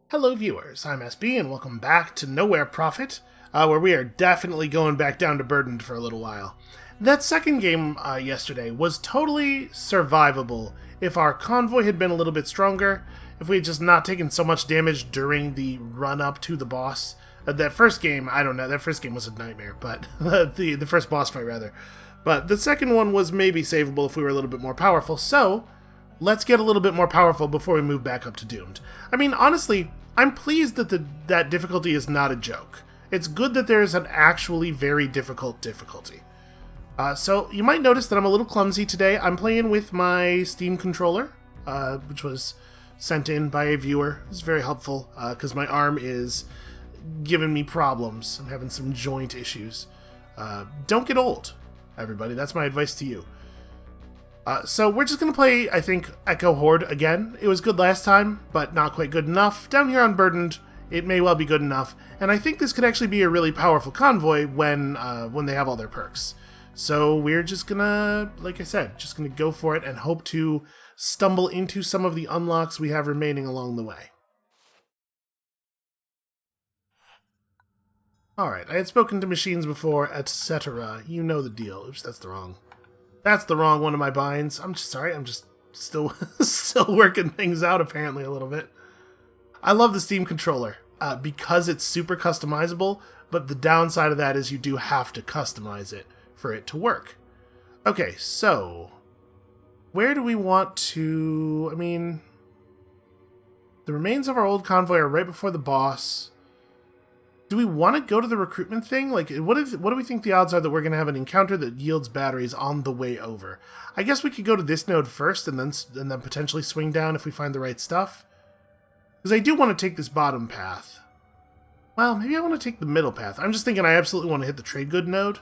Hello viewers, I'm SB and welcome back to Nowhere Profit, where we are definitely going back down to Burdened for a little while. That second game yesterday was totally survivable if our convoy had been a little bit stronger, if we had just not taken so much damage during the run-up to the boss. That first game, I don't know, that first game was a nightmare, but the first boss fight rather. But the second one was maybe savable if we were a little bit more powerful, so let's get a little bit more powerful before we move back up to Doomed. I mean, honestly, I'm pleased that that difficulty is not a joke. It's good that there is an actually very difficult difficulty. So you might notice that I'm a little clumsy today. I'm playing with my Steam controller, which was sent in by a viewer. It's very helpful because my arm is giving me problems. I'm having some joint issues. Don't get old, everybody. That's my advice to you. So we're just going to play, I think, Echo Horde again. It was good last time, but not quite good enough. Down here on Burdened, it may well be good enough. And I think this could actually be a really powerful convoy when they have all their perks. So we're just going to, like I said, just going to go for it and hope to stumble into some of the unlocks we have remaining along the way. Alright, I had spoken to machines before, etc. You know the deal. Oops, that's the wrong one of my binds. I'm just sorry, I'm just still working things out apparently a little bit. I love the Steam controller because it's super customizable, but the downside of that is you do have to customize it for it to work. Okay, so where do we want to... I mean, the remains of our old convoy are right before the boss. Do we want to go to the recruitment thing? Like, what do we think the odds are that we're going to have an encounter that yields batteries on the way over? I guess we could go to this node first and then potentially swing down if we find the right stuff. Because I do want to take this bottom path. Well, maybe I want to take the middle path. I'm just thinking I absolutely want to hit the trade good node.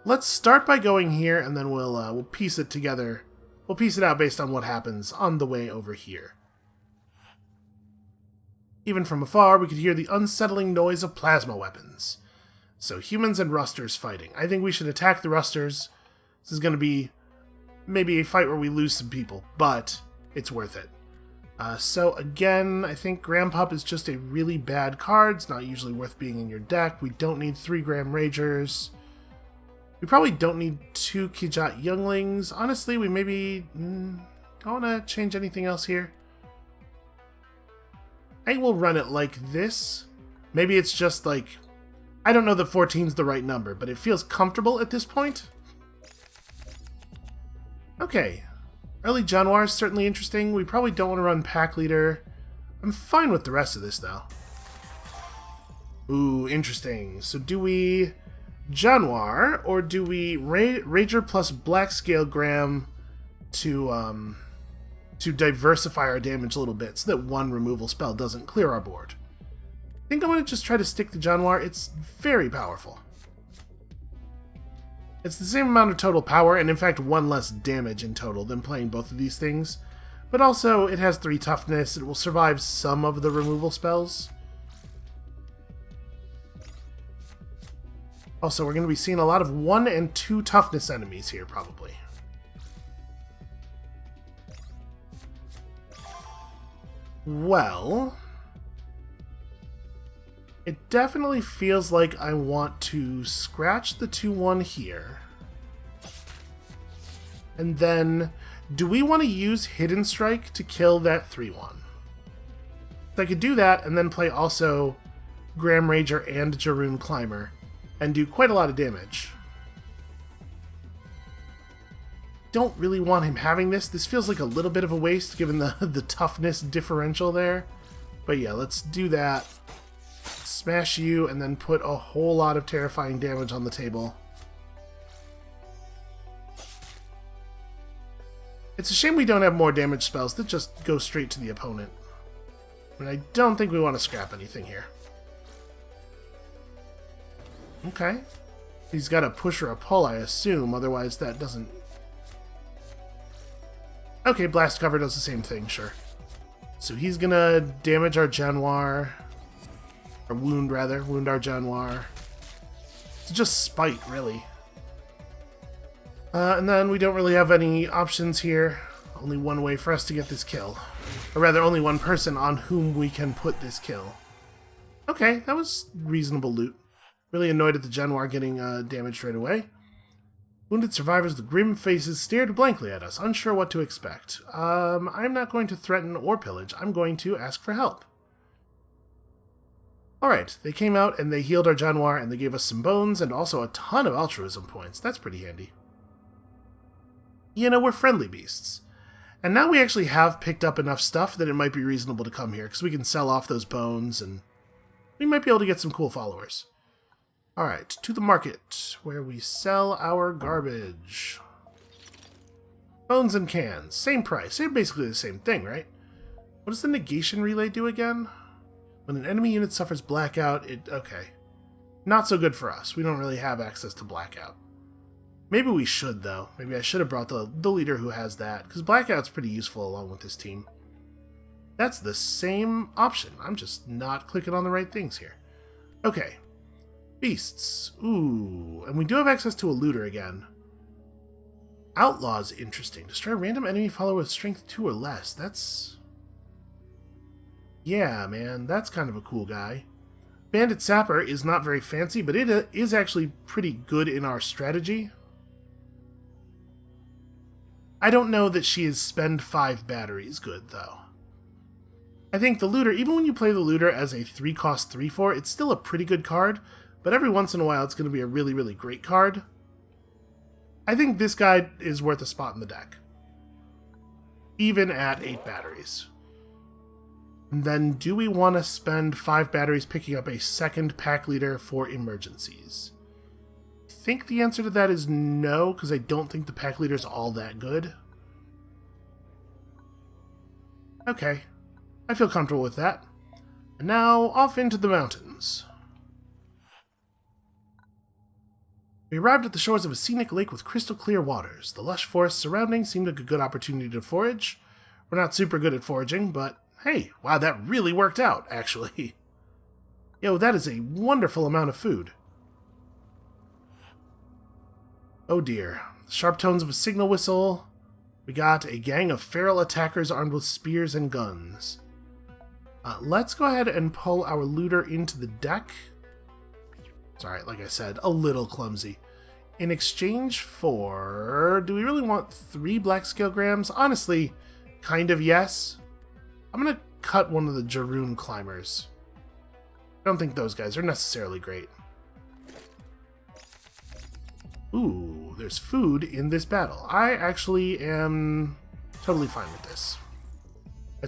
Let's start by going here, and then we'll piece it together. We'll piece it out based on what happens on the way over here. Even from afar, we could hear the unsettling noise of plasma weapons. So humans and rusters fighting. I think we should attack the rusters. This is going to be maybe a fight where we lose some people, but it's worth it. So again, I think Grandpup is just a really bad card. It's not usually worth being in your deck. We don't need 3-gram Ragers. We probably don't need 2 Kijat Younglings. Honestly, we maybe don't want to change anything else here. I think we'll run it like this. Maybe it's just like... I don't know that 14's the right number, but it feels comfortable at this point. Okay. Early Januar is certainly interesting. We probably don't want to run Pack Leader. I'm fine with the rest of this, though. Ooh, interesting. So do we Januar, or do we Rager plus Black Scale Gram to diversify our damage a little bit so that one removal spell doesn't clear our board? I think I'm going to just try to stick to Januar. It's very powerful. It's the same amount of total power, and in fact 1 less damage in total than playing both of these things. But also, it has 3 toughness. It will survive some of the removal spells. Also, we're going to be seeing a lot of 1 and 2 toughness enemies here, probably. Well, it definitely feels like I want to scratch the 2-1 here. And then, do we want to use Hidden Strike to kill that 3-1? So I could do that and then play also Gram Rager and Jaroon Climber and do quite a lot of damage. Don't really want him having this. This feels like a little bit of a waste given the toughness differential there. But yeah, let's do that. Smash you and then put a whole lot of terrifying damage on the table. It's a shame we don't have more damage spells that just go straight to the opponent. But I don't think we want to scrap anything here. Okay. He's got a push or a pull, I assume, otherwise that doesn't... Okay, Blast Cover does the same thing, sure. So he's gonna damage our Januar. Or wound, rather. Wound our Januar. It's just spite, really. And then we don't really have any options here. only one way for us to get this kill. Or rather, only one person on whom we can put this kill. Okay, that was reasonable loot. Really annoyed at the Genoir getting damaged right away. Wounded survivors with grim faces stared blankly at us, unsure what to expect. I'm not going to threaten or pillage. I'm going to ask for help. Alright, they came out and they healed our Genoir and they gave us some bones and also a ton of altruism points. That's pretty handy. You know, we're friendly beasts. And now we actually have picked up enough stuff that it might be reasonable to come here, because we can sell off those bones and we might be able to get some cool followers. Alright, to the market, where we sell our garbage. Bones and cans, same price. They're basically the same thing, right? What does the negation relay do again? When an enemy unit suffers blackout, okay. Not so good for us. We don't really have access to blackout. Maybe we should, though. Maybe I should have brought the leader who has that, because blackout's pretty useful along with this team. That's the same option. I'm just not clicking on the right things here. Okay. Beasts. Ooh. And we do have access to a looter again. Outlaw's interesting. Destroy a random enemy follower with strength 2 or less. That's... yeah, man. That's kind of a cool guy. Bandit Sapper is not very fancy, but it is actually pretty good in our strategy. I don't know that she is spend 5 batteries good, though. I think the looter, even when you play the looter as a 3-cost 3/4, it's still a pretty good card, but every once in a while it's going to be a really, really great card. I think this guy is worth a spot in the deck. Even at 8 batteries. And then, do we want to spend 5 batteries picking up a second pack leader for emergencies? I think the answer to that is no, because I don't think the pack leader is all that good. Okay, I feel comfortable with that. And now, off into the mountains. We arrived at the shores of a scenic lake with crystal clear waters. The lush forest surrounding seemed like a good opportunity to forage. We're not super good at foraging, but hey, wow, that really worked out, actually. Yo, that is a wonderful amount of food. Oh dear. The sharp tones of a signal whistle. We got a gang of feral attackers armed with spears and guns. Let's go ahead and pull our looter into the deck. Sorry, like I said, a little clumsy. In exchange for... do we really want 3 black scale grams? Honestly, kind of yes. I'm going to cut one of the Jaroon climbers. I don't think those guys are necessarily great. Ooh, there's food in this battle. I actually am totally fine with this.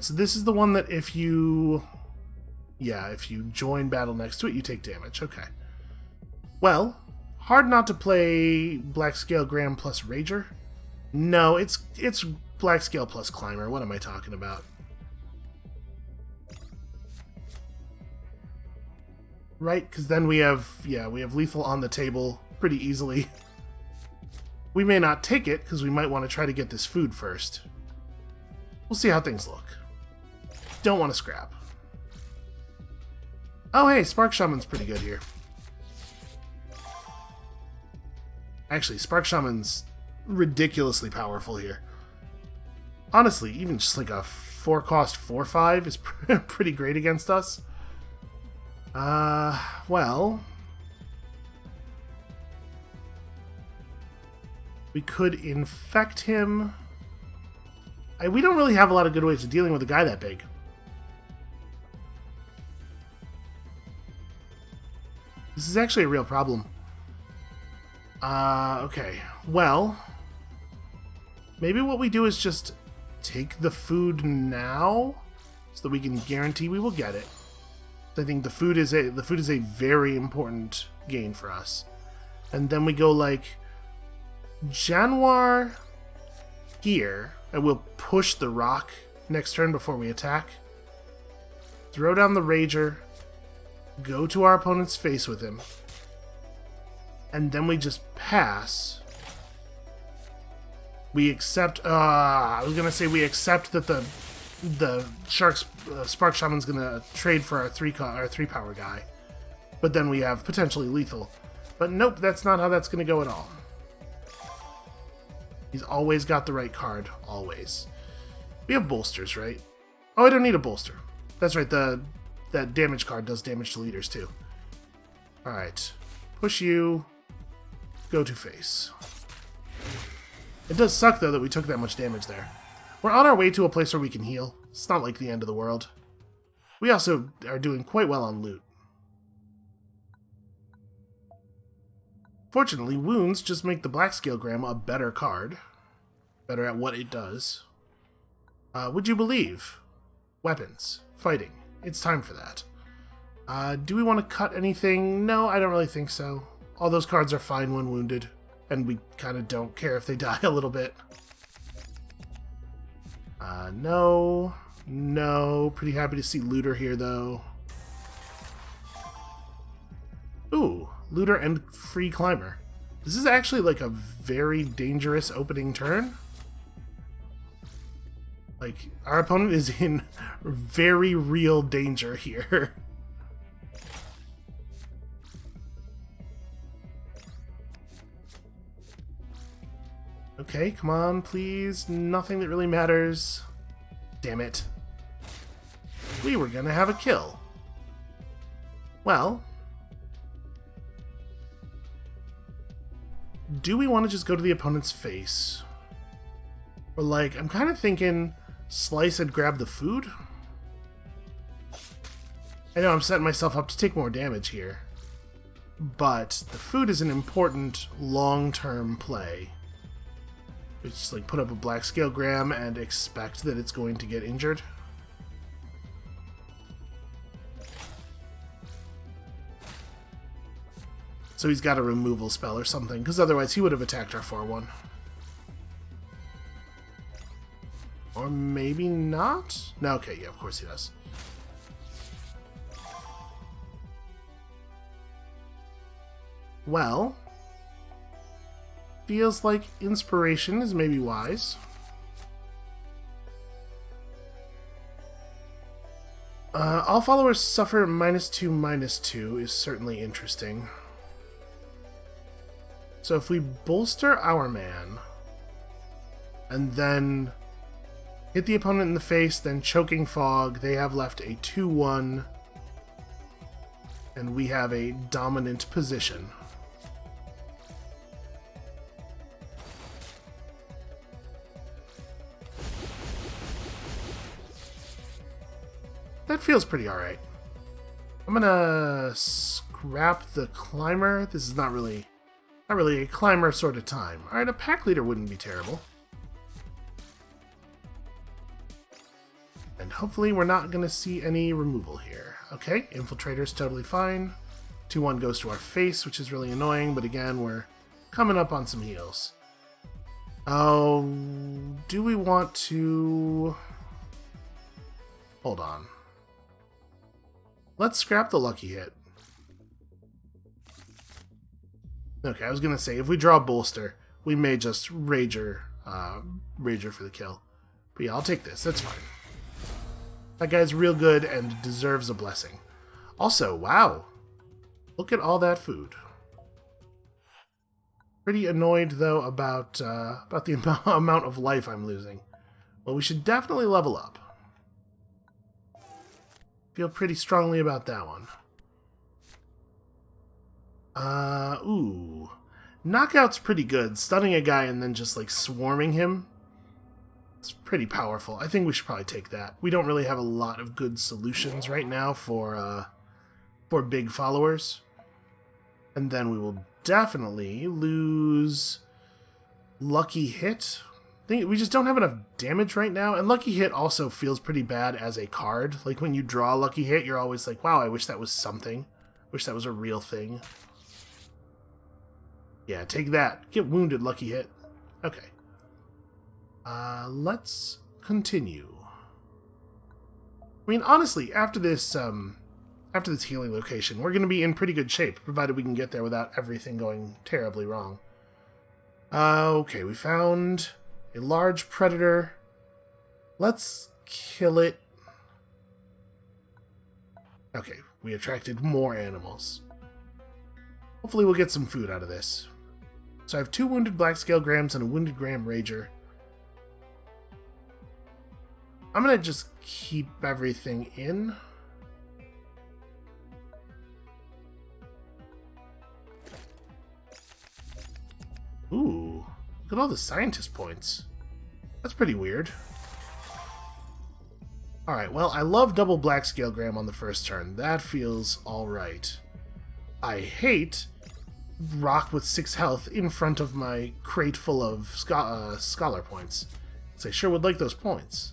So this is the one that if you... yeah, if you join battle next to it, you take damage. Okay. Well, hard not to play Black Scale Gram plus Rager. No, it's Black Scale plus Climber. What am I talking about? Right, because then we have, yeah, we have lethal on the table pretty easily. We may not take it, because we might want to try to get this food first. We'll see how things look. Don't want to scrap. Oh hey, Spark Shaman's pretty good here. Actually, Spark Shaman's ridiculously powerful here. Honestly, even just like a 4-cost 4/5 is pretty great against us. Well... we could infect him. We don't really have a lot of good ways of dealing with a guy that big. This is actually a real problem. Okay. Well, maybe what we do is just take the food now, so that we can guarantee we will get it. I think the food is a very important gain for us. And then we go like Januar here, and we'll push the rock next turn before we attack. Throw down the Rager, go to our opponent's face with him, and then we just pass. We accept, I was gonna say we accept that the Spark Shaman's gonna trade for our 3-power guy, but then we have potentially lethal. But nope, that's not how that's gonna go at all. He's always got the right card, always. We have bolsters, right? Oh, I don't need a bolster. That's right, that damage card does damage to leaders too. Alright. Push you. Go to face. It does suck, though, that we took that much damage there. We're on our way to a place where we can heal. It's not like the end of the world. We also are doing quite well on loot. Fortunately, wounds just make the Black Scalegram a better card. Better at what it does. Would you believe? Weapons. Fighting. It's time for that. Do we want to cut anything? No, I don't really think so. All those cards are fine when wounded. And we kind of don't care if they die a little bit. No. No. Pretty happy to see Looter here, though. Ooh. Looter and Free Climber. This is actually like a very dangerous opening turn. Like, our opponent is in very real danger here. Okay, come on, please. Nothing that really matters. Damn it. We were gonna have a kill. Well, do we want to just go to the opponent's face? Or like, I'm kind of thinking slice and grab the food? I know I'm setting myself up to take more damage here. But the food is an important long-term play. It's just like put up a Black Scalegram and expect that it's going to get injured. So he's got a removal spell or something, because otherwise he would have attacked our 4-1. Or maybe not? No, okay, yeah, of course he does. Well, feels like inspiration is maybe wise. All followers suffer -2/-2 is certainly interesting. So if we bolster our man, and then hit the opponent in the face, then Choking Fog, they have left a 2-1, and we have a dominant position. That feels pretty alright. I'm gonna scrap the climber. This is not really a climber sort of time. Alright, a pack leader wouldn't be terrible. And hopefully we're not going to see any removal here. Okay, Infiltrator's totally fine. 2-1 goes to our face, which is really annoying, but again, we're coming up on some heals. Oh, do we want to... Hold on. Let's scrap the lucky hit. Okay, I was going to say, if we draw Bolster, we may just Rager for the kill. But yeah, I'll take this. That's fine. That guy's real good and deserves a blessing. Also, wow. Look at all that food. Pretty annoyed, though, about the amount of life I'm losing. Well, we should definitely level up. Feel pretty strongly about that one. Ooh. Knockout's pretty good. Stunning a guy and then just, like, swarming him. It's pretty powerful. I think we should probably take that. We don't really have a lot of good solutions right now for big followers. And then we will definitely lose Lucky Hit. We just don't have enough damage right now, and Lucky Hit also feels pretty bad as a card. Like, when you draw Lucky Hit, you're always like, wow, I wish that was something. Wish that was a real thing. Yeah, take that. Get wounded, Lucky Hit. Okay. Let's continue. I mean, honestly, after this healing location, we're going to be in pretty good shape, provided we can get there without everything going terribly wrong. Okay, we found a large predator. Let's kill it. Okay, we attracted more animals. Hopefully we'll get some food out of this. So I have 2 wounded Black Scalegrams and a wounded Gram Rager. I'm gonna just keep everything in. Ooh, look at all the scientist points. That's pretty weird. Alright, well, I love double black scalegram on the first turn. That feels alright. I hate rock with 6 health in front of my crate full of scholar points. So I sure would like those points.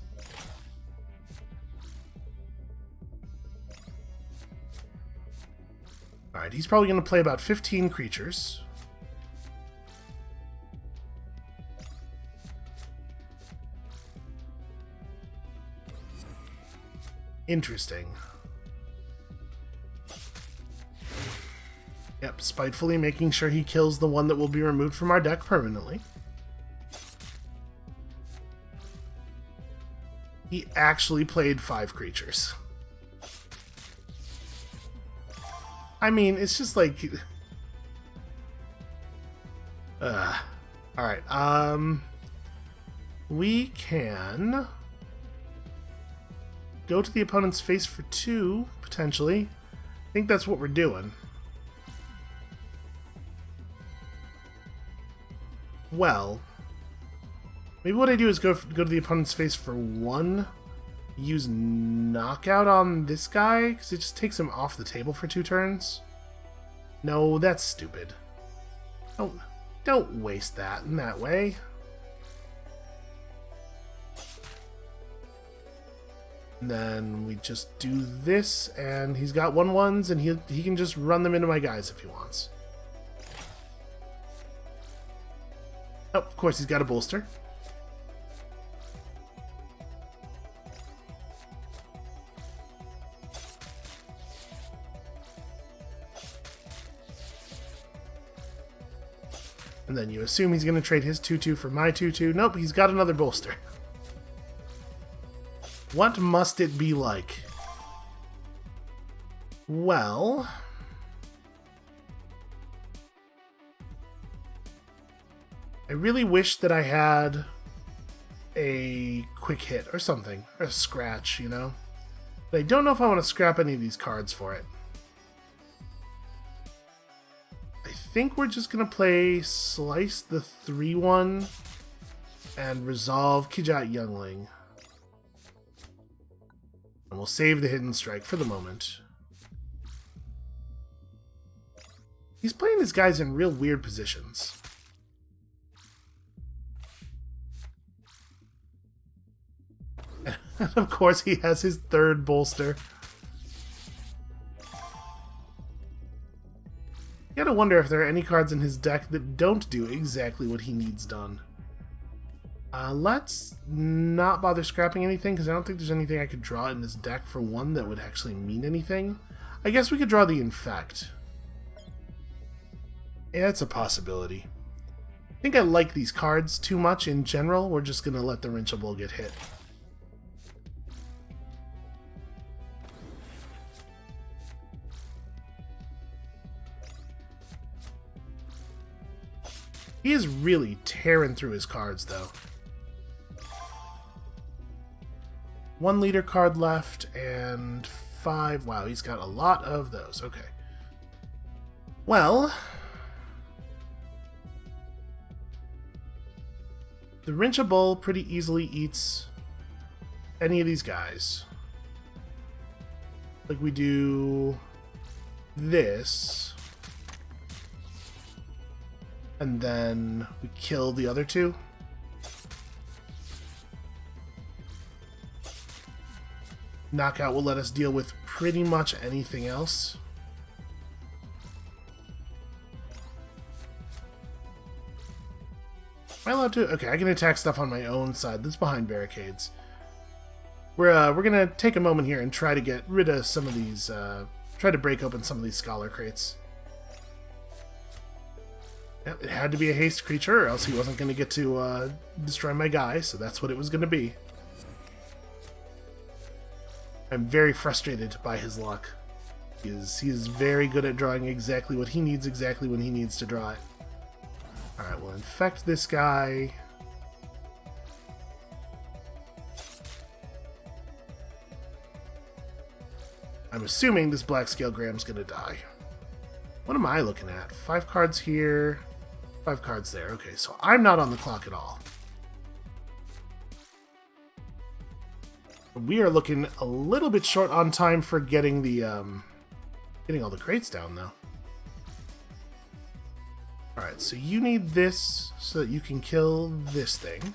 Alright, he's probably going to play about 15 creatures. Interesting. Yep, spitefully making sure he kills the one that will be removed from our deck permanently. He actually played 5 creatures. I mean, it's just like... Alright, we can go to the opponent's face for 2, potentially. I think that's what we're doing. Well, maybe what I do is go to the opponent's face for 1, use knockout on this guy, because it just takes him off the table for 2 turns. No, that's stupid. Don't waste that in that way. And then we just do this, and he's got 1/1s, and he can just run them into my guys if he wants. Oh, of course he's got a bolster. And then you assume he's going to trade his 2/2 for my 2/2. Nope, he's got another bolster. What must it be like? Well... I really wish that I had a quick hit or something, or a scratch, you know? But I don't know if I want to scrap any of these cards for it. I think we're just going to play Slice the 3/1 and resolve Kijat Youngling. And we'll save the Hidden Strike for the moment. He's playing his guys in real weird positions. And of course he has his 3rd bolster. You gotta wonder if there are any cards in his deck that don't do exactly what he needs done. Let's not bother scrapping anything, because I don't think there's anything I could draw in this deck for 1 that would actually mean anything. I guess we could draw the Infect. Yeah, it's a possibility. I think I like these cards too much in general. We're just gonna let the Wrenchable get hit. He is really tearing through his cards, though. 1 leader card left, and 5... Wow, he's got a lot of those. Okay. Well... the Wrenchable pretty easily eats any of these guys. Like we do... this... and then we kill the other 2. Knockout will let us deal with pretty much anything else. Am I allowed to? Okay, I can attack stuff on my own side that's behind barricades. We're gonna take a moment here and try to get rid of some of these, try to break open some of these scholar crates. Yep, it had to be a haste creature, or else he wasn't going to get to destroy my guy, so that's what it was going to be. I'm very frustrated by his luck. He is very good at drawing exactly what he needs, exactly when he needs to draw it. Alright, we'll infect this guy. I'm assuming this black scale Graham's gonna die. What am I looking at? 5 cards here, 5 cards there. Okay, so I'm not on the clock at all. We are looking a little bit short on time for getting the getting all the crates down, though. Alright, so you need this so that you can kill this thing.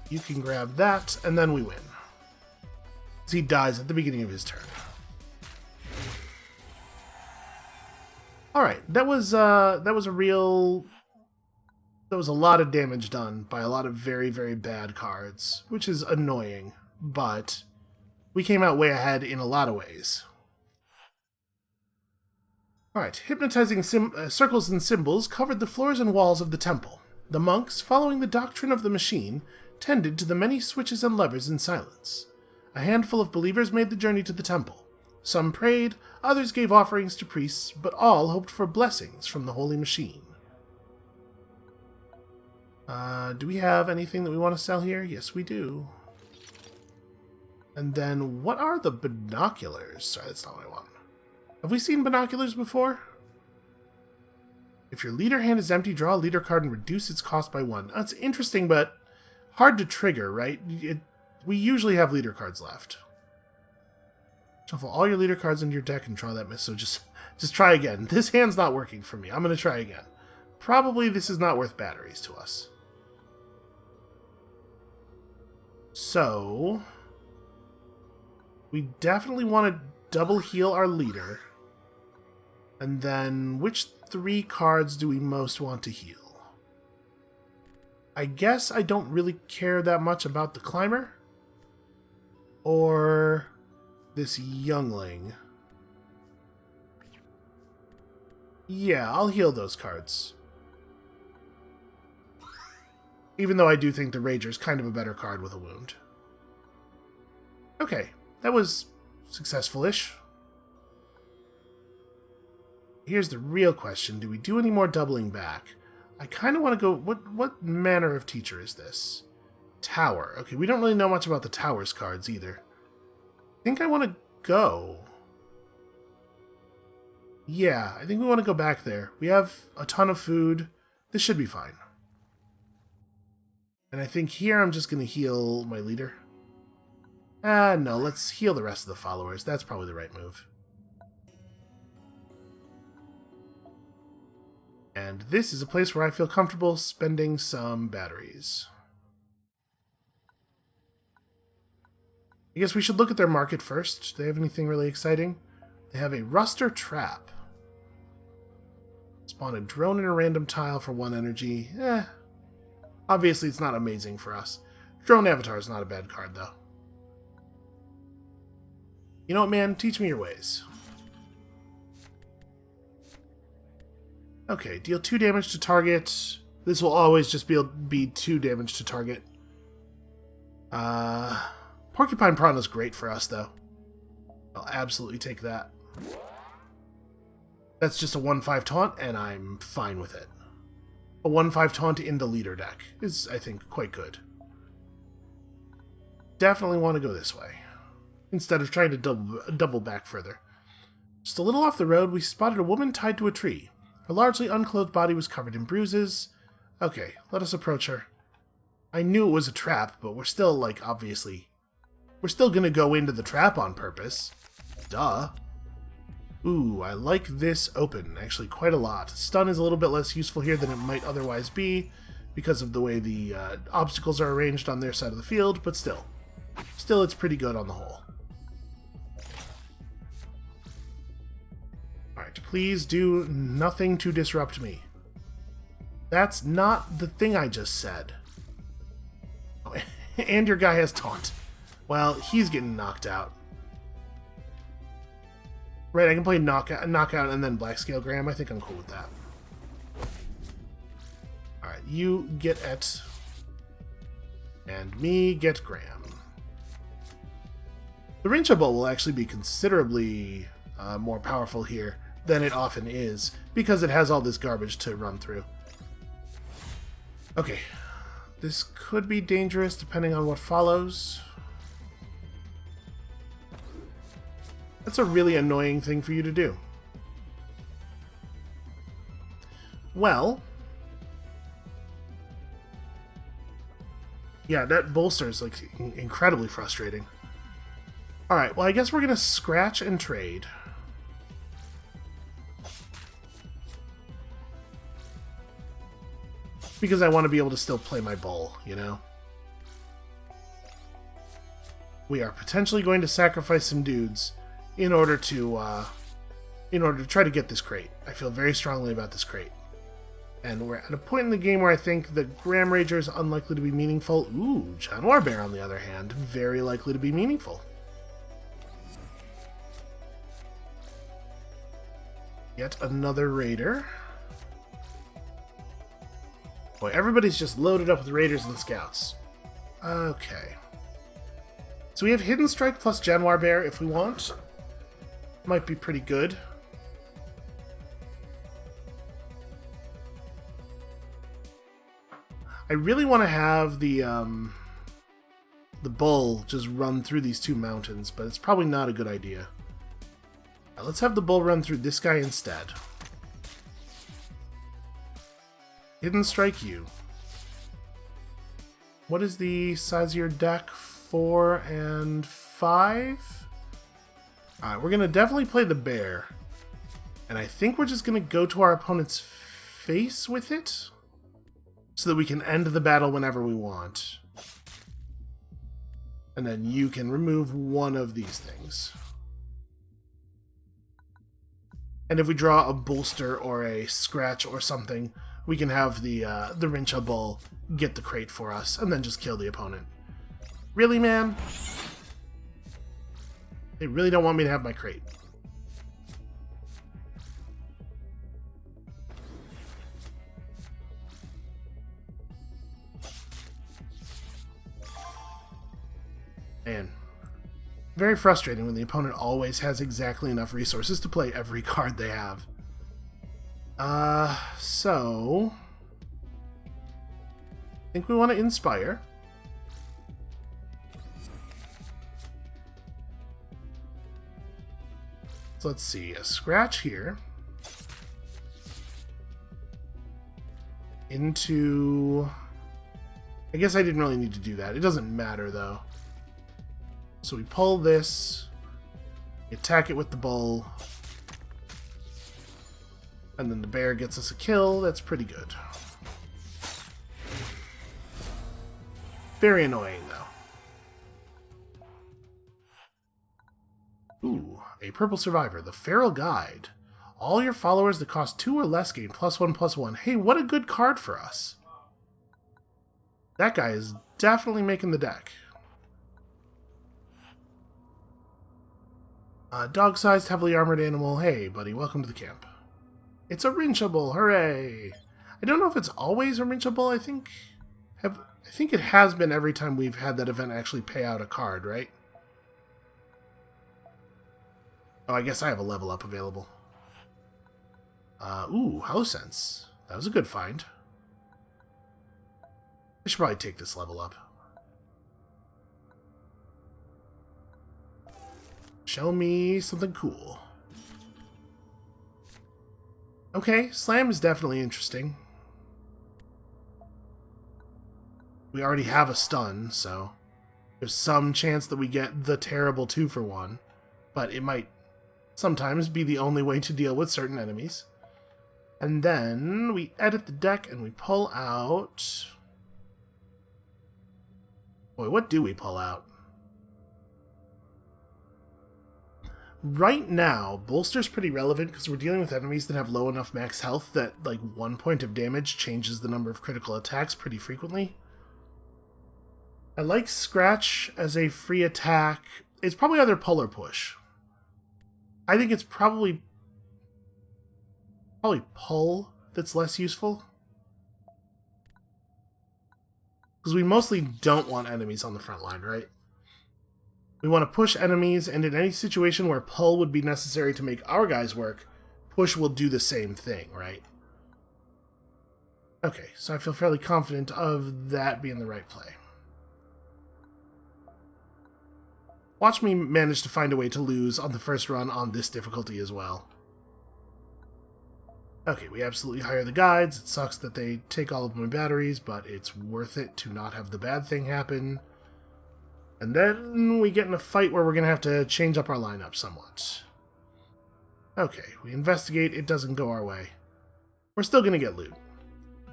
You can grab that, and then we win. He dies at the beginning of his turn. Alright, that was a lot of damage done by a lot of very, very bad cards, which is annoying, but we came out way ahead in a lot of ways. Alright, hypnotizing circles and symbols covered the floors and walls of the temple. The monks, following the doctrine of the machine, tended to the many switches and levers in silence. A handful of believers made the journey to the temple. Some prayed, others gave offerings to priests, but all hoped for blessings from the holy machine. Do we have anything that we want to sell here? Yes, we do. And then, what are the binoculars? Sorry, that's not what I want. Have we seen binoculars before? If your leader hand is empty, draw a leader card and reduce its cost by 1. That's interesting, but hard to trigger, right? We usually have leader cards left. Shuffle all your leader cards into your deck and draw that miss. So just try again. This hand's not working for me. I'm going to try again. Probably this is not worth batteries to us. So we definitely want to double heal our leader. And then which 3 cards do we most want to heal? I guess I don't really care that much about the climber. Or this youngling. Yeah, I'll heal those cards. Even though I do think the Rager's kind of a better card with a wound. Okay, that was successful-ish. Here's the real question. Do we do any more doubling back? I kind of want to go... What manner of teacher is this? Tower. Okay, we don't really know much about the Tower's cards either. I think I want to go. Yeah, I think we want to go back there. We have a ton of food. This should be fine. And I think here I'm just going to heal my leader. No, let's heal the rest of the followers. That's probably the right move. And this is a place where I feel comfortable spending some batteries. I guess we should look at their market first. Do they have anything really exciting? They have a Ruster Trap. Spawn a drone in a random tile for 1 energy. Obviously it's not amazing for us. Drone Avatar is not a bad card, though. You know what, man? Teach me your ways. Okay, deal 2 damage to target. This will always just be 2 damage to target. Porcupine Prawn is great for us, though. I'll absolutely take that. That's just a 1/5 taunt, and I'm fine with it. A 1/5 taunt in the leader deck is, I think, quite good. Definitely want to go this way, instead of trying to double back further. Just a little off the road, we spotted a woman tied to a tree. Her largely unclothed body was covered in bruises. Okay, let us approach her. I knew it was a trap, but we're still, like, obviously... We're still gonna go into the trap on purpose. Duh. Ooh, I like this open, actually, quite a lot. Stun is a little bit less useful here than it might otherwise be, because of the way the obstacles are arranged on their side of the field, but still. Still, it's pretty good on the whole. Alright, please do nothing to disrupt me. That's not the thing I just said. Oh, and your guy has taunt. Well, he's getting knocked out. Right, I can play knockout and then Black Scale Graham. I think I'm cool with that. Alright, you get Et. And me get Graham. The Rincha Bolt will actually be considerably more powerful here than it often is, because it has all this garbage to run through. Okay, this could be dangerous depending on what follows. That's a really annoying thing for you to do. Well, yeah, that bolster is like incredibly frustrating. Alright, well I guess we're gonna scratch and trade. Because I want to be able to still play my bull, you know? We are potentially going to sacrifice some dudes in order to try to get this crate. I feel very strongly about this crate. And we're at a point in the game where I think the Gram Rager is unlikely to be meaningful. Ooh, Jaguar Bear, on the other hand, very likely to be meaningful. Yet another raider. Boy, everybody's just loaded up with raiders and scouts. Okay. So we have Hidden Strike plus Jaguar Bear if we want. Might be pretty good. I really want to have the bull just run through these two mountains, but it's probably not a good idea. Now, let's have the bull run through this guy instead. Hidden Strike you. What is the size of your deck? 4 and 5? Alright, we're going to definitely play the bear. And I think we're just going to go to our opponent's face with it, so that we can end the battle whenever we want. And then you can remove one of these things. And if we draw a bolster or a scratch or something, we can have the Rincha Bull get the crate for us, and then just kill the opponent. Really, man? They really don't want me to have my crate. Man. Very frustrating when the opponent always has exactly enough resources to play every card they have. So I think we want to inspire. So let's see, a scratch here. Into... I guess I didn't really need to do that. It doesn't matter, though. So we pull this, attack it with the bull, and then the bear gets us a kill. That's pretty good. Very annoying, though. Ooh, a purple survivor, the Feral Guide. All your followers that cost 2 or less gain +1/+1. Hey, what a good card for us. That guy is definitely making the deck. Dog-sized, heavily armored animal. Hey, buddy, welcome to the camp. It's a Rinchable, hooray! I don't know if it's always a Rinchable. I think it has been every time we've had that event actually pay out a card, right? Oh, I guess I have a level up available. Ooh, House Sense. That was a good find. I should probably take this level up. Show me something cool. Okay, Slam is definitely interesting. We already have a stun, so there's some chance that we get the terrible 2-for-1, but it might sometimes be the only way to deal with certain enemies. And then we edit the deck and we pull out... Boy, what do we pull out? Right now, Bolster's pretty relevant because we're dealing with enemies that have low enough max health that, like, 1 point of damage changes the number of critical attacks pretty frequently. I like Scratch as a free attack. It's probably either pull or push. I think it's probably pull that's less useful. Because we mostly don't want enemies on the front line, right? We want to push enemies, and in any situation where pull would be necessary to make our guys work, push will do the same thing, right? Okay, so I feel fairly confident of that being the right play. Watch me manage to find a way to lose on the first run on this difficulty as well. Okay, we absolutely hire the guides. It sucks that they take all of my batteries, but it's worth it to not have the bad thing happen. And then we get in a fight where we're going to have to change up our lineup somewhat. Okay, we investigate. It doesn't go our way. We're still going to get loot.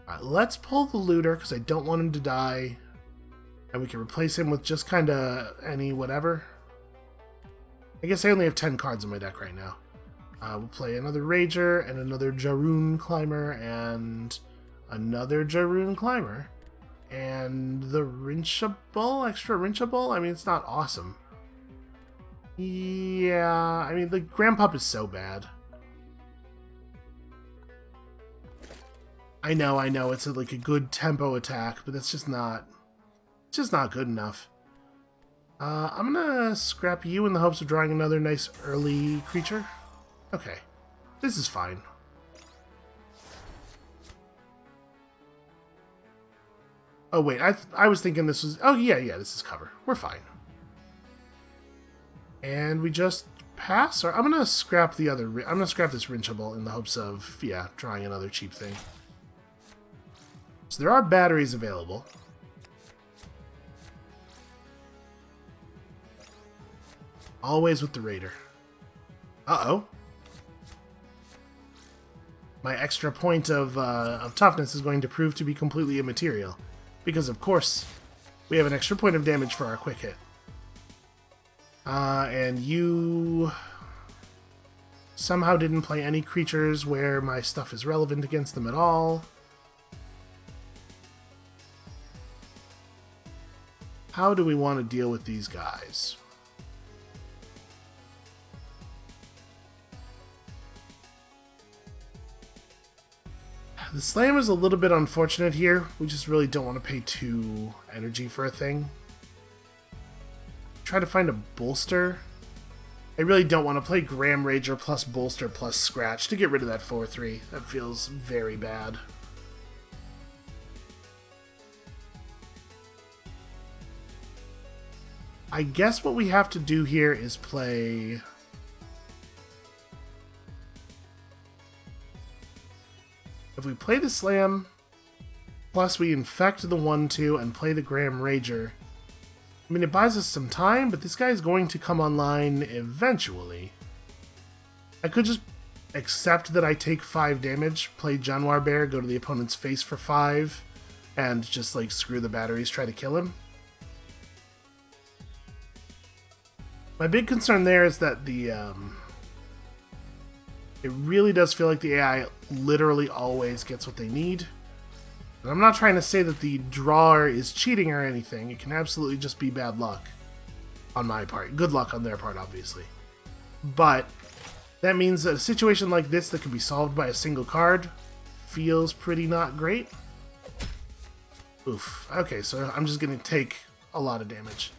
Alright, let's pull the looter, because I don't want him to die. And we can replace him with just kind of any whatever. I guess I only have 10 cards in my deck right now. We'll play another Rager, and another Jarun Climber, and another Jarun Climber. And the Rinchable, extra Rinchable? I mean, it's not awesome. Yeah, I mean, the Grandpup is so bad. I know, it's like a good tempo attack, but it's just not good enough. I'm gonna scrap you in the hopes of drawing another nice early creature. Okay, this is fine. Oh wait, I was thinking this was... Oh yeah, this is cover. We're fine. And we just pass? Or I'm gonna scrap the other... I'm gonna scrap this Rinchable in the hopes of, yeah, drawing another cheap thing. So there are batteries available. Always with the Raider. Uh-oh. My extra point of toughness is going to prove to be completely immaterial. Because, of course, we have an extra point of damage for our quick hit. And you somehow didn't play any creatures where my stuff is relevant against them at all. How do we want to deal with these guys? The slam is a little bit unfortunate here. We just really don't want to pay 2 energy for a thing. Try to find a bolster. I really don't want to play Gram Rager plus bolster plus scratch to get rid of that 4/3. That feels very bad. I guess what we have to do here is play... If we play the Slam, plus we infect the 1/2 and play the Gram Rager, I mean, it buys us some time, but this guy is going to come online eventually. I could just accept that I take 5 damage, play Januar Bear, go to the opponent's face for 5, and just, like, screw the batteries, try to kill him. My big concern there is that the, it really does feel like the AI literally always gets what they need. And I'm not trying to say that the drawer is cheating or anything. It can absolutely just be bad luck on my part. Good luck on their part, obviously. But that means that a situation like this that can be solved by a single card feels pretty not great. Oof. Okay, so I'm just going to take a lot of damage.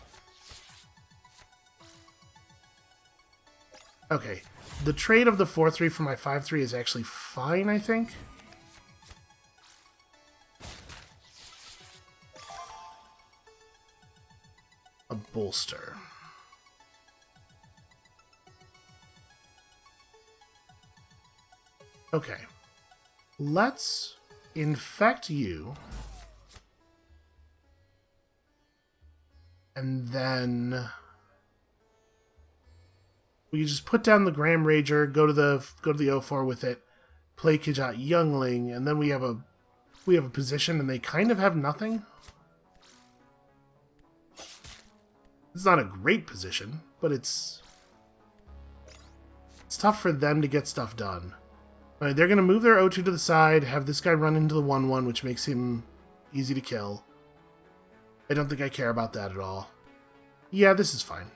Okay. The trade of the 4/3 for my 5/3 is actually fine, I think. A bolster. Okay. Let's infect you. And then... we can just put down the Gram Rager, go to the 0/4 with it, play Kajat Youngling, and then we have a position, and they kind of have nothing. It's not a great position, but it's tough for them to get stuff done. All right, they're going to move their 0/2 to the side, have this guy run into the 1/1, which makes him easy to kill. I don't think I care about that at all. Yeah, this is fine.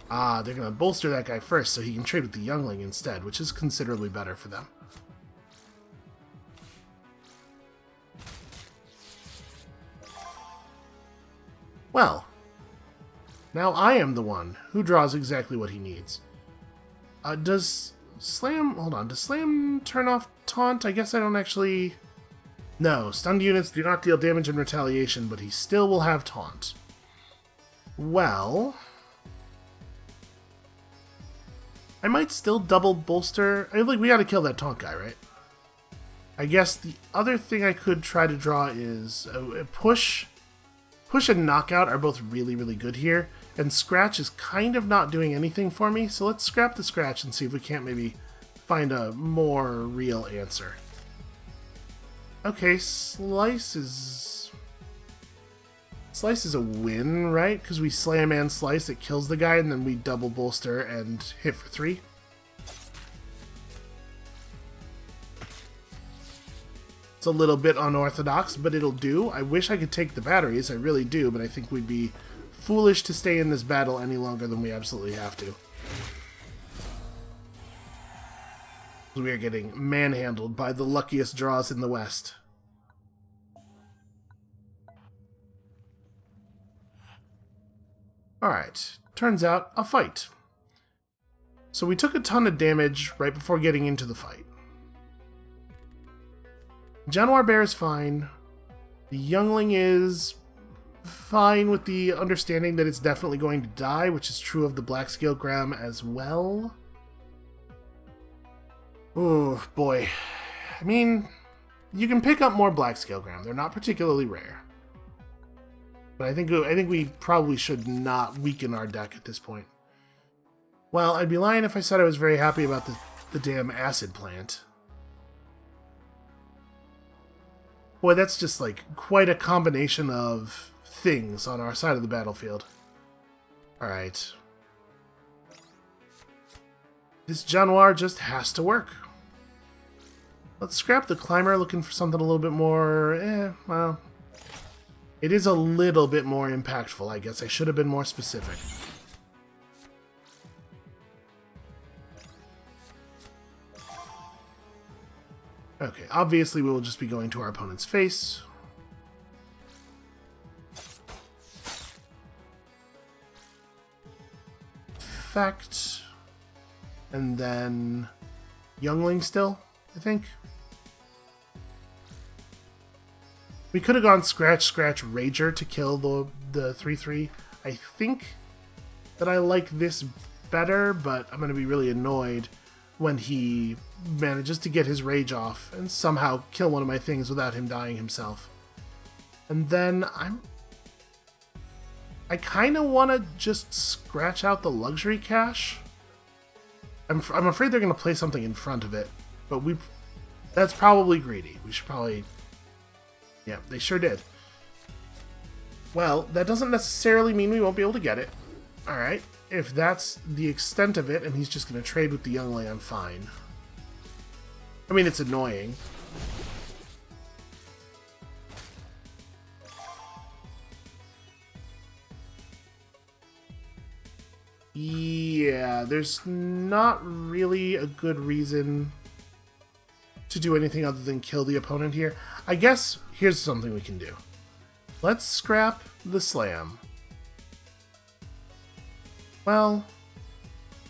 Ah, they're going to bolster that guy first so he can trade with the Youngling instead, which is considerably better for them. Well, now I am the one who draws exactly what he needs. Does Slam... hold on, does Slam turn off Taunt? I guess I don't actually... No, stunned units do not deal damage in retaliation, but he still will have taunt. Well, I might still double bolster. I think we gotta kill that taunt guy, right? I guess the other thing I could try to draw is push and knockout are both really, really good here. And scratch is kind of not doing anything for me, so let's scrap the scratch and see if we can't maybe find a more real answer. Okay, slice is a win, right? Because we slam and slice, it kills the guy, and then we double bolster and hit for 3. It's a little bit unorthodox, but it'll do. I wish I could take the batteries, I really do, but I think we'd be foolish to stay in this battle any longer than we absolutely have to. We are getting manhandled by the luckiest draws in the West. Alright, turns out a fight. So we took a ton of damage right before getting into the fight. Jaguar Bear is fine. The youngling is fine with the understanding that it's definitely going to die, which is true of the Black Scale Gram as well. Oh boy. I mean, you can pick up more Black Scale Gram. They're not particularly rare. But I think we probably should not weaken our deck at this point. Well, I'd be lying if I said I was very happy about the damn acid plant. Boy, that's just like quite a combination of things on our side of the battlefield. Alright. This Jaguar just has to work. Let's scrap the climber, looking for something a little bit more, well. It is a little bit more impactful, I guess. I should have been more specific. Okay, obviously we will just be going to our opponent's face. Effect. And then youngling still, I think. We could have gone Scratch, Scratch, Rager to kill the 3/3. I think that I like this better, but I'm going to be really annoyed when he manages to get his rage off and somehow kill one of my things without him dying himself. And then I kind of want to just scratch out the luxury cache. I'm afraid they're going to play something in front of it, but that's probably greedy. We should probably... Yeah, they sure did. Well, that doesn't necessarily mean we won't be able to get it. Alright, if that's the extent of it, and he's just going to trade with the youngling, I'm fine. I mean, it's annoying. Yeah, there's not really a good reason to do anything other than kill the opponent here. I guess here's something we can do. Let's scrap the slam. Well,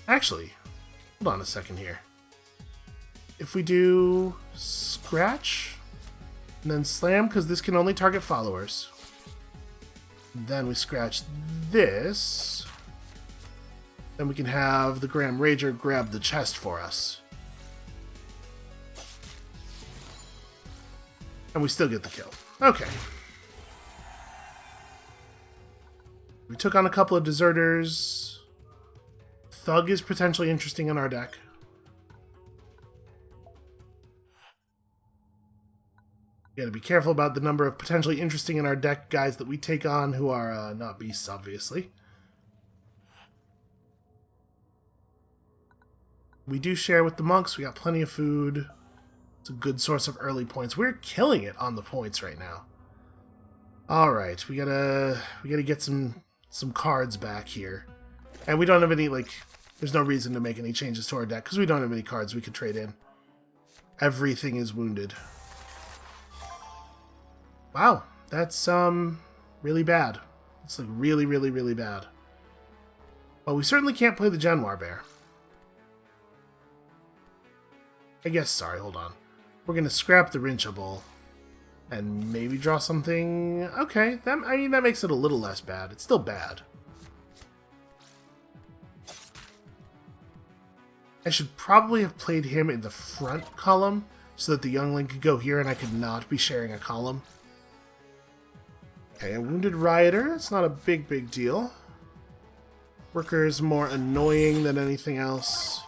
actually, hold on a second here. If we do scratch and then slam, because this can only target followers, then we scratch this, then we can have the Graham Rager grab the chest for us. And we still get the kill. Okay. We took on a couple of deserters. Thug is potentially interesting in our deck. We gotta be careful about the number of potentially interesting in our deck guys that we take on who are not beasts, obviously. We do share with the monks. We got plenty of food. It's a good source of early points. We're killing it on the points right now. All right, we gotta get some cards back here, and we don't have any there's no reason to make any changes to our deck because we don't have any cards we could trade in. Everything is wounded. Wow, that's really bad. It's like really, really, really bad. Well, we certainly can't play the Jaguar Bear. I guess, sorry, hold on. We're going to scrap the Rincha Bowl. And maybe draw something... Okay, I mean, that makes it a little less bad. It's still bad. I should probably have played him in the front column so that the youngling could go here and I could not be sharing a column. Okay, a wounded rioter. It's not a big deal. Worker is more annoying than anything else.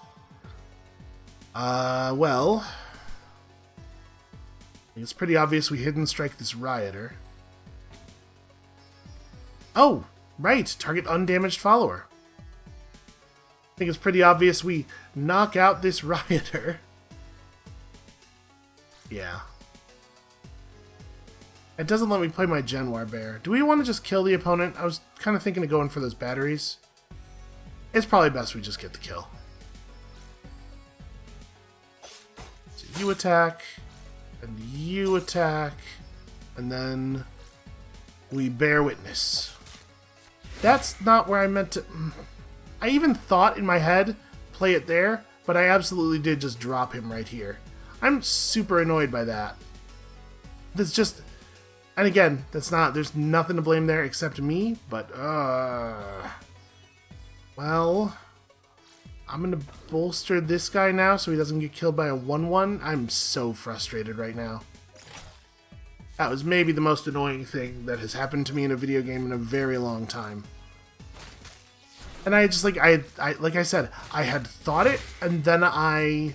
Well... It's pretty obvious we hidden strike this rioter. Oh, right. Target undamaged follower. I think it's pretty obvious we knock out this rioter. Yeah. It doesn't let me play my Genoir Bear. Do we want to just kill the opponent? I was kind of thinking of going for those batteries. It's probably best we just get the kill. So you attack, and you attack, and then we bear witness. That's not where I meant to... I even thought in my head, play it there, but I absolutely did just drop him right here. I'm super annoyed by that. That's just... And again, that's not... There's nothing to blame there except me, but... Well... I'm gonna bolster this guy now so he doesn't get killed by a 1-1. I'm so frustrated right now. That was maybe the most annoying thing that has happened to me in a video game in a very long time. And I just, like I said, I had thought it, and then I,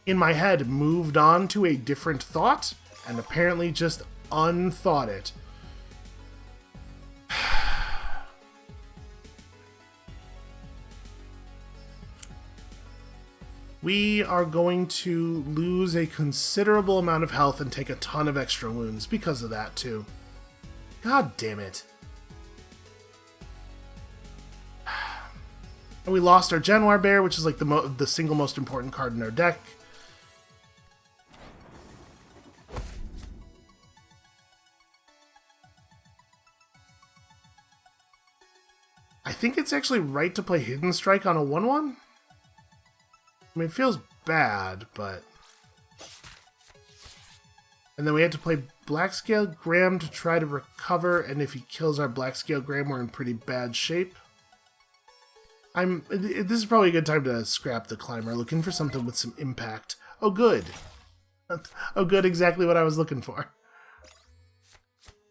in my head, moved on to a different thought, and apparently just unthought it. We are going to lose a considerable amount of health and take a ton of extra wounds because of that, too. God damn it. And we lost our Genoir Bear, which is like the single most important card in our deck. I think it's actually right to play Hidden Strike on a 1-1. I mean, it feels bad, but... And then we had to play Blackscale Graham to try to recover, and if he kills our Blackscale Graham, we're in pretty bad shape. This is probably a good time to scrap the Climber, looking for something with some impact. Oh, good. Oh, good, exactly what I was looking for.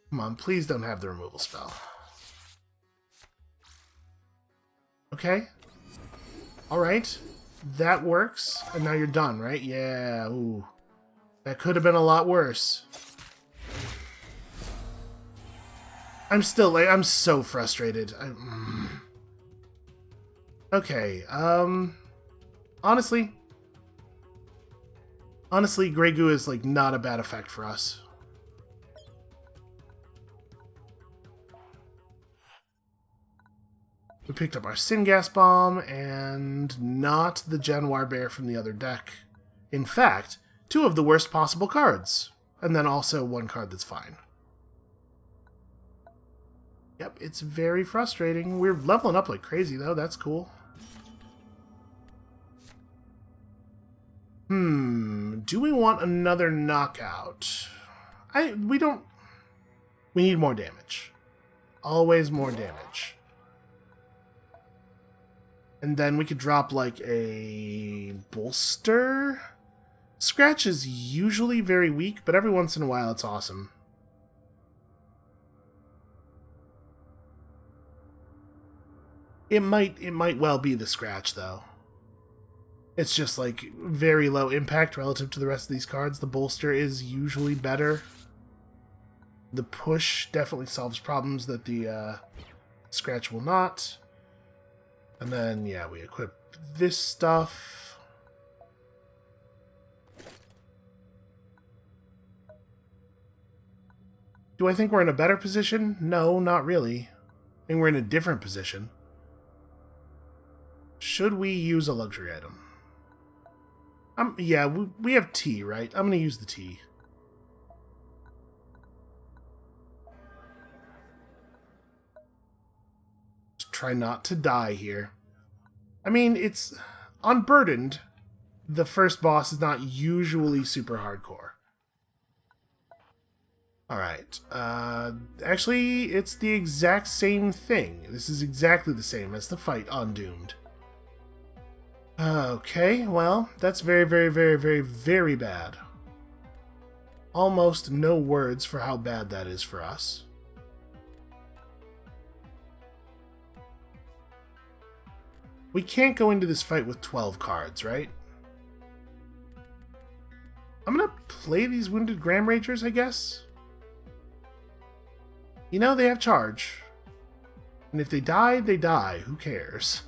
Come on, please don't have the removal spell. Okay. Alright. That works. And now you're done, right? Yeah, ooh. That could have been a lot worse. I'm still, like, I'm so frustrated. Okay, honestly, Grey Goo is, like, not a bad effect for us. We picked up our Syngas Bomb, and not the Genoir Bear from the other deck. In fact, 2 of the worst possible cards. And then also 1 card that's fine. Yep, it's very frustrating. We're leveling up like crazy, though. That's cool. Do we want another knockout? We don't... We need more damage. Always more damage. And then we could drop, like, a bolster. Scratch is usually very weak, but every once in a while it's awesome. It might well be the Scratch, though. It's just, like, very low impact relative to the rest of these cards. The bolster is usually better. The push definitely solves problems that the Scratch will not. And then, yeah, we equip this stuff. Do I think we're in a better position? No, not really. I think we're in a different position. Should we use a luxury item? Yeah, we have tea, right? I'm going to use the tea. Just try not to die here. I mean, it's... Unburdened, the first boss is not usually super hardcore. Alright. Actually, it's the exact same thing. This is exactly the same as the fight on Doomed. Okay, well, that's very, very, very, very, very bad. Almost no words for how bad that is for us. We can't go into this fight with 12 cards, right? I'm gonna play these Wounded Gram Ragers, I guess? You know, they have charge. And if they die, they die. Who cares?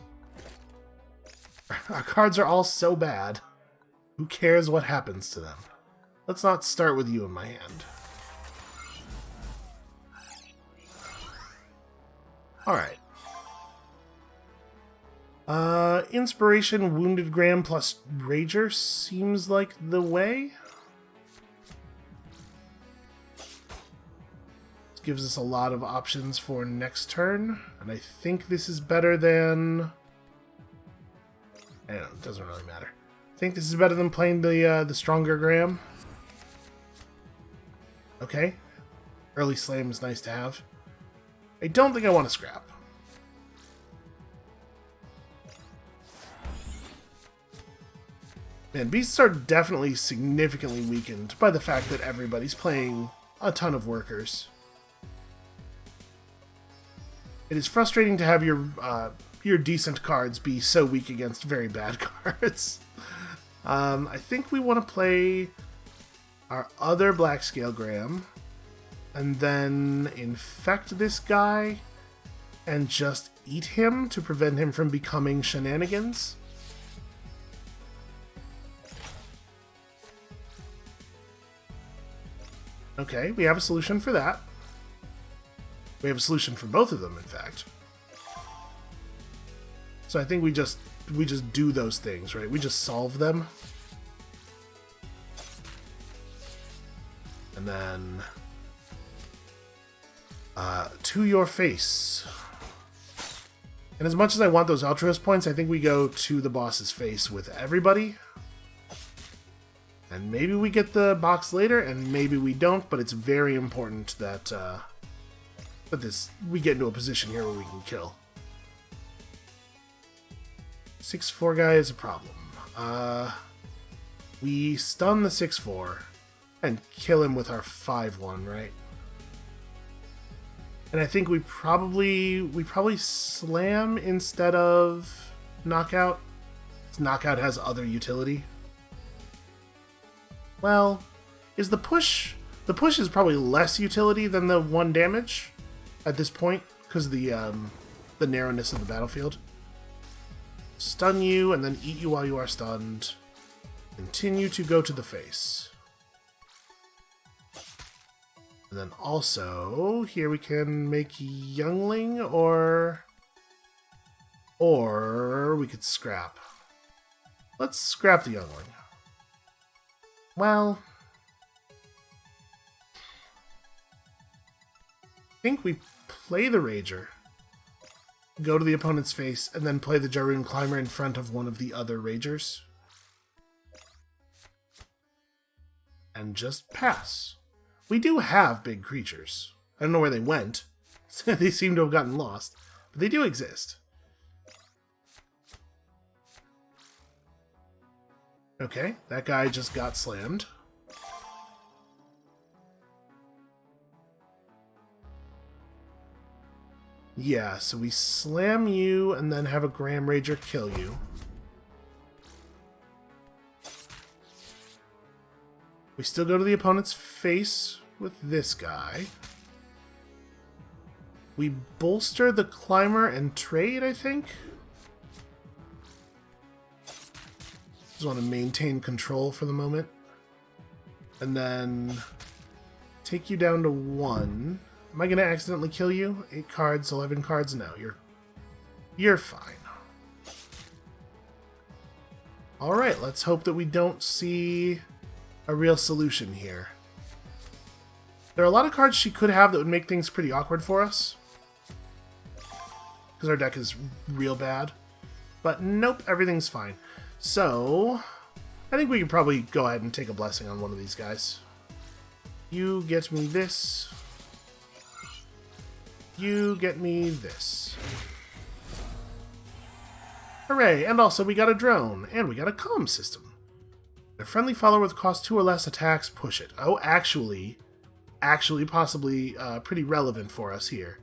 Our cards are all so bad. Who cares what happens to them? Let's not start with you in my hand. Alright. Inspiration, Wounded Gram plus Rager seems like the way. This gives us a lot of options for next turn, and I think this is better than... I don't know, it doesn't really matter. I think this is better than playing the stronger Gram. Okay. Early Slam is nice to have. I don't think I want to scrap. Man, beasts are definitely significantly weakened by the fact that everybody's playing a ton of workers. It is frustrating to have your decent cards be so weak against very bad cards. I think we want to play our other Black Scale Gram and then infect this guy and just eat him to prevent him from becoming shenanigans. Okay, we have a solution for that. We have a solution for both of them, in fact. So I think we just do those things, right? We just solve them. And then... to your face. And as much as I want those Altruist points, I think we go to the boss's face with everybody. And maybe we get the box later, and maybe we don't, but it's very important that we get into a position here where we can kill. 6-4 guy is a problem. We stun the 6-4 and kill him with our 5-1, right? And I think we probably slam instead of knockout. Knockout has other utility. Well, is the push... The push is probably less utility than the 1 damage at this point, because of the narrowness of the battlefield. Stun you, and then eat you while you are stunned. Continue to go to the face. And then also, here we can make Youngling, or we could scrap. Let's scrap the Youngling. Well, I think we play the Rager, go to the opponent's face, and then play the Jarun Climber in front of one of the other Ragers. And just pass. We do have big creatures. I don't know where they went. They seem to have gotten lost. But they do exist. Okay, that guy just got slammed. Yeah, so we slam you and then have a Gram Rager kill you. We still go to the opponent's face with this guy. We bolster the Climber and trade, I think? Just want to maintain control for the moment. And then take you down to 1. Am I going to accidentally kill you? 8 cards, 11 cards? No, you're fine. Alright, let's hope that we don't see a real solution here. There are a lot of cards she could have that would make things pretty awkward for us. Because our deck is real bad. But nope, everything's fine. So, I think we can probably go ahead and take a blessing on one of these guys. You get me this. You get me this. Hooray! And also we got a drone, and we got a comm system. A friendly follower with cost 2 or less attacks, push it. Oh, actually possibly pretty relevant for us here.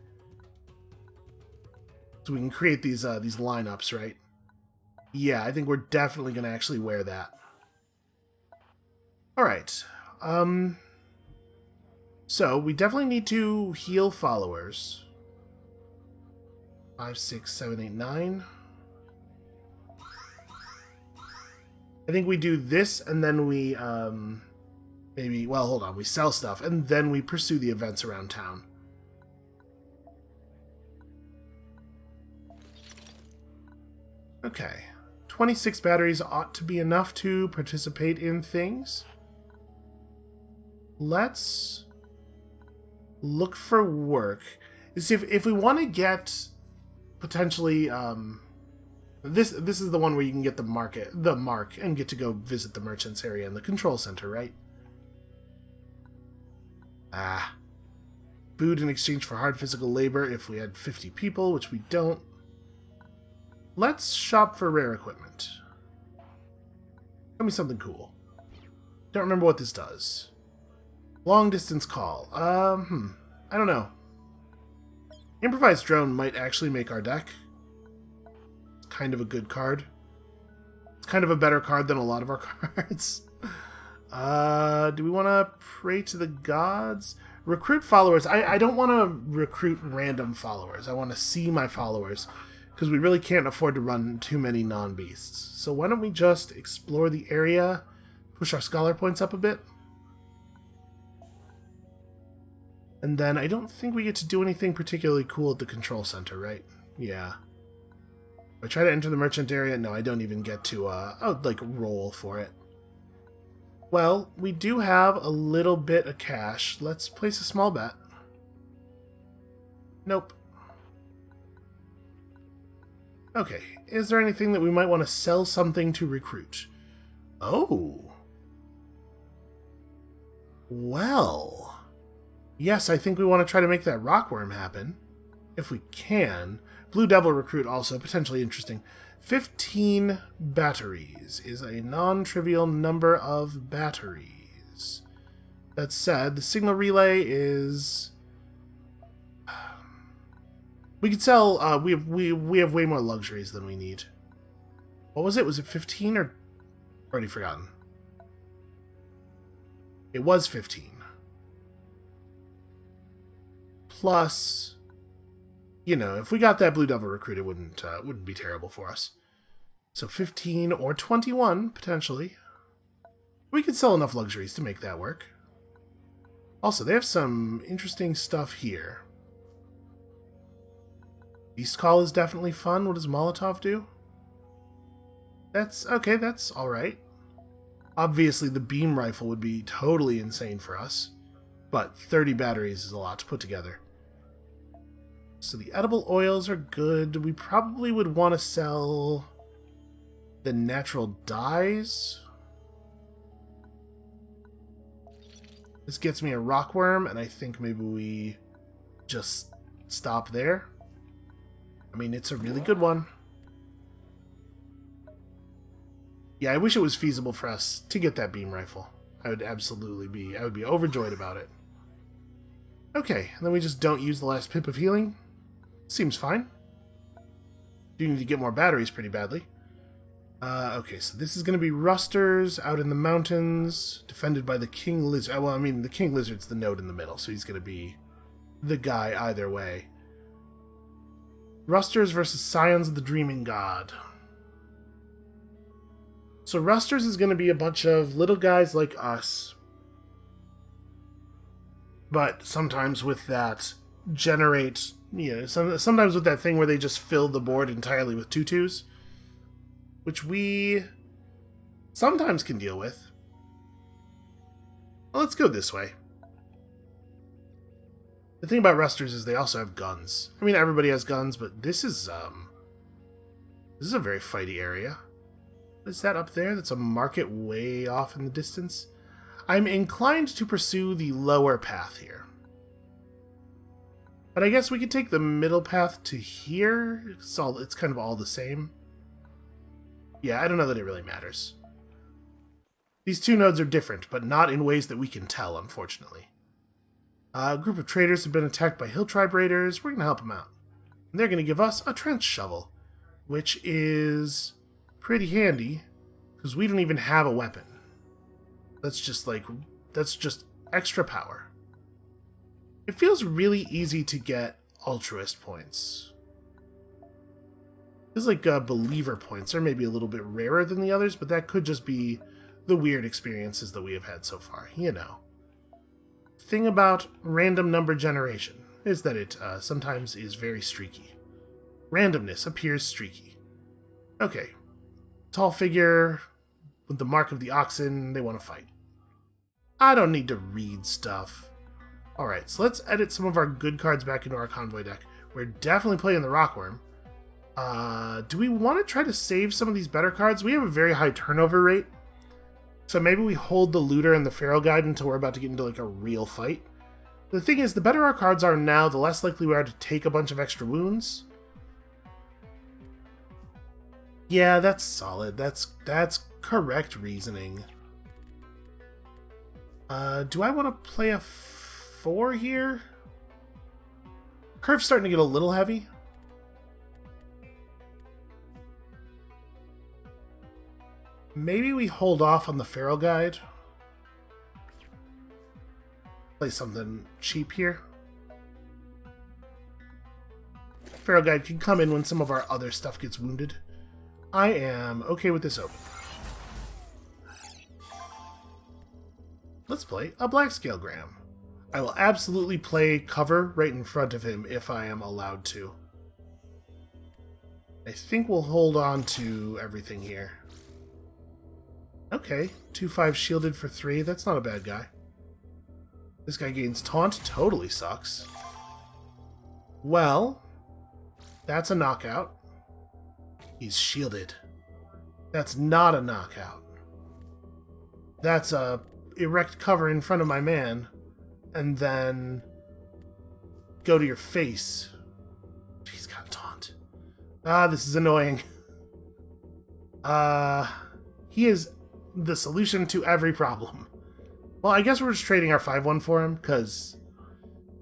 So we can create these lineups, right? Yeah, I think we're definitely going to actually wear that. Alright. So, we definitely need to heal followers. 5, 6, 7, 8, 9. I think we do this, and then we, maybe, well, hold on, we sell stuff, and then we pursue the events around town. Okay. 26 batteries ought to be enough to participate in things. Let's look for work. See, if we want to get potentially this is the one where you can get the mark and get to go visit the merchants area and the control center, right? Food in exchange for hard physical labor if we had 50 people, which we don't. Let's shop for rare equipment. Tell me something cool. Don't remember what this does. Long distance call. I don't know. Improvised drone might actually make our deck. It's kind of a good card. It's kind of a better card than a lot of our cards. Do we want to pray to the gods? Recruit followers. I don't want to recruit random followers. I want to see my followers, because we really can't afford to run too many non-beasts. So why don't we just explore the area, push our scholar points up a bit? And then I don't think we get to do anything particularly cool at the control center, right? Yeah. If I try to enter the merchant area, no, I don't even get to, roll for it. Well, we do have a little bit of cash. Let's place a small bet. Nope. Okay, is there anything that we might want to sell something to recruit? Oh. Well. Yes, I think we want to try to make that rockworm happen. If we can. Blue Devil recruit also, potentially interesting. 15 batteries is a non-trivial number of batteries. That said, the signal relay is... We could sell, we have way more luxuries than we need. What was it? Was it 15 or... Already forgotten. It was 15. Plus, you know, if we got that Blue Devil recruit, it wouldn't be terrible for us. So 15 or 21, potentially. We could sell enough luxuries to make that work. Also, they have some interesting stuff here. Beast Call is definitely fun. What does Molotov do? That's okay, that's alright. Obviously, the beam rifle would be totally insane for us, but 30 batteries is a lot to put together. So the edible oils are good. We probably would want to sell the natural dyes. This gets me a rockworm, and I think maybe we just stop there. I mean, it's a really good one. Yeah, I wish it was feasible for us to get that beam rifle. I would be overjoyed about it. Okay, and then we just don't use the last pip of healing. Seems fine. Do need to get more batteries pretty badly. Okay, so this is going to be Rusters out in the mountains, defended by the King Lizard. Well, I mean, the King Lizard's the node in the middle, so he's going to be the guy either way. Rusters versus Scions of the Dreaming God. So Rusters is going to be a bunch of little guys like us, but sometimes with that sometimes with that thing where they just fill the board entirely with tutus, which we sometimes can deal with. Well, let's go this way. The thing about Rusters is they also have guns. I mean, everybody has guns, but this is a very fighty area. What is that up there? That's a market way off in the distance. I'm inclined to pursue the lower path here. But I guess we could take the middle path to here. It's kind of all the same. Yeah, I don't know that it really matters. These two nodes are different, but not in ways that we can tell, unfortunately. A group of traders have been attacked by hill tribe raiders. We're going to help them out. And they're going to give us a trench shovel, which is pretty handy, because we don't even have a weapon. That's just extra power. It feels really easy to get altruist points. Feels like believer points are maybe a little bit rarer than the others, but that could just be the weird experiences that we have had so far, you know. Thing about random number generation is that it sometimes is very streaky. Randomness appears streaky. Okay. Tall figure with the mark of the oxen, they want to fight. I don't need to read stuff. Alright, so let's edit some of our good cards back into our convoy deck. We're definitely playing the Rockworm. Do we want to try to save some of these better cards? We have a very high turnover rate. So maybe we hold the Looter and the Feral Guide until we're about to get into like a real fight. The thing is, the better our cards are now, the less likely we are to take a bunch of extra wounds. Yeah, that's solid. That's correct reasoning. Do I want to play a 4 here? Curve's starting to get a little heavy. Maybe we hold off on the Feral Guide. Play something cheap here. Feral Guide can come in when some of our other stuff gets wounded. I am okay with this open. Let's play a Black Scalegram. I will absolutely play cover right in front of him if I am allowed to. I think we'll hold on to everything here. Okay, 2/5 shielded for 3. That's not a bad guy. This guy gains taunt. Totally sucks. Well, that's a knockout. He's shielded. That's not a knockout. That's a erect cover in front of my man, and then go to your face. He's got taunt. This is annoying. He is the solution to every problem. Well, I guess we're just trading our 5/1 for him, because...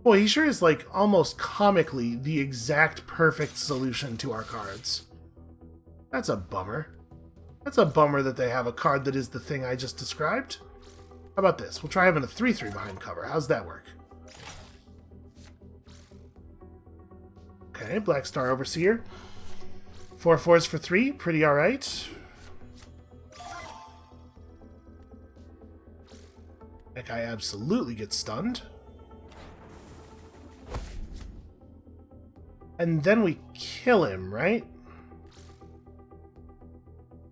boy, he sure is, like, almost comically the exact perfect solution to our cards. That's a bummer. That's a bummer that they have a card that is the thing I just described. How about this? We'll try having a 3/3 behind cover. How's that work? Okay, Black Star Overseer. 4/4s for 3. Pretty alright. That guy absolutely gets stunned. And then we kill him, right?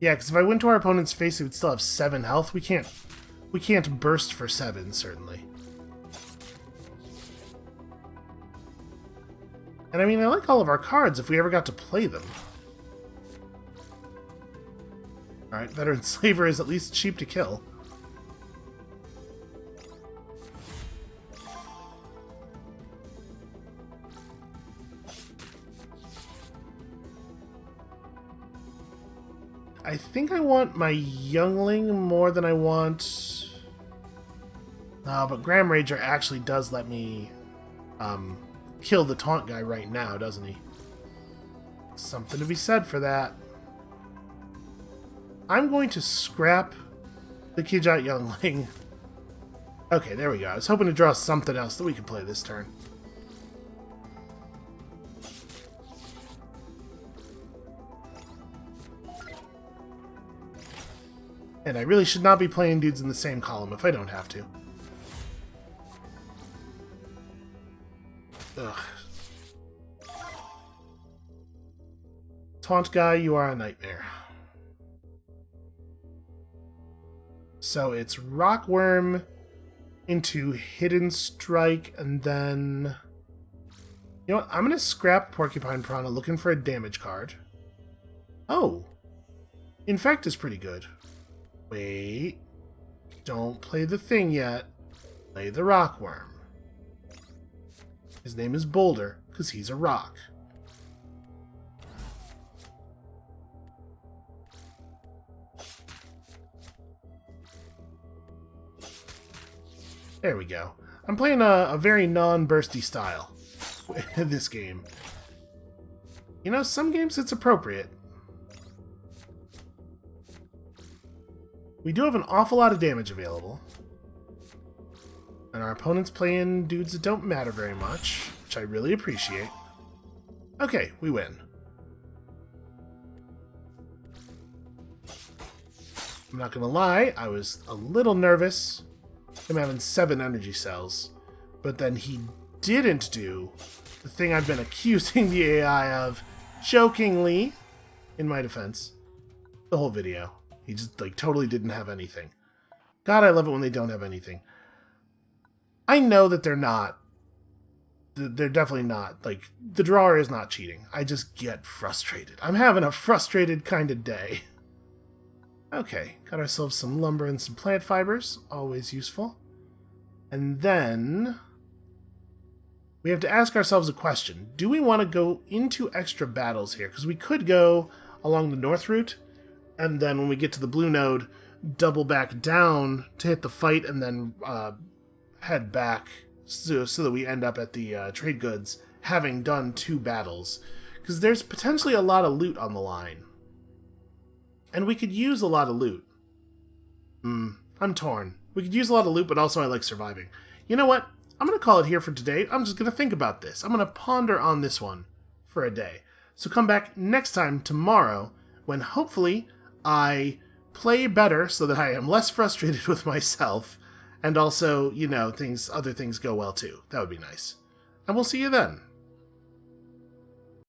Yeah, because if I went to our opponent's face, he would still have 7 health. We can't burst for 7, certainly. And I mean, I like all of our cards if we ever got to play them. Alright, Veteran Slaver is at least cheap to kill. I think I want my Youngling more than I want... but Graham Rager actually does let me kill the taunt guy right now, doesn't he? Something to be said for that. I'm going to scrap the Kijat Youngling. Okay, there we go. I was hoping to draw something else that we could play this turn. And I really should not be playing dudes in the same column if I don't have to. Ugh. Taunt guy, you are a nightmare. So it's Rockworm into Hidden Strike, and then... you know what? I'm going to scrap Porcupine Piranha looking for a damage card. Oh! Infect is pretty good. Wait. Don't play the thing yet. Play the rockworm. His name is Boulder, because he's a rock. There we go. I'm playing a very non-bursty style in this game. You know, some games it's appropriate. We do have an awful lot of damage available. And our opponent's playing dudes that don't matter very much, which I really appreciate. Okay, we win. I'm not gonna lie, I was a little nervous. I'm having 7 energy cells. But then he didn't do the thing I've been accusing the AI of, jokingly, in my defense, the whole video. He just, like, totally didn't have anything. God, I love it when they don't have anything. I know that they're not. They're definitely not. Like, the drawer is not cheating. I just get frustrated. I'm having a frustrated kind of day. Okay, got ourselves some lumber and some plant fibers. Always useful. And then we have to ask ourselves a question. Do we want to go into extra battles here? Because we could go along the north route, and then when we get to the blue node, double back down to hit the fight, and then head back so that we end up at the trade goods having done 2 battles. Because there's potentially a lot of loot on the line. And we could use a lot of loot. I'm torn. We could use a lot of loot, but also I like surviving. You know what? I'm going to call it here for today. I'm just going to think about this. I'm going to ponder on this one for a day. So come back next time, tomorrow, when hopefully I play better so that I am less frustrated with myself, and also, you know, other things go well too. That would be nice. And we'll see you then.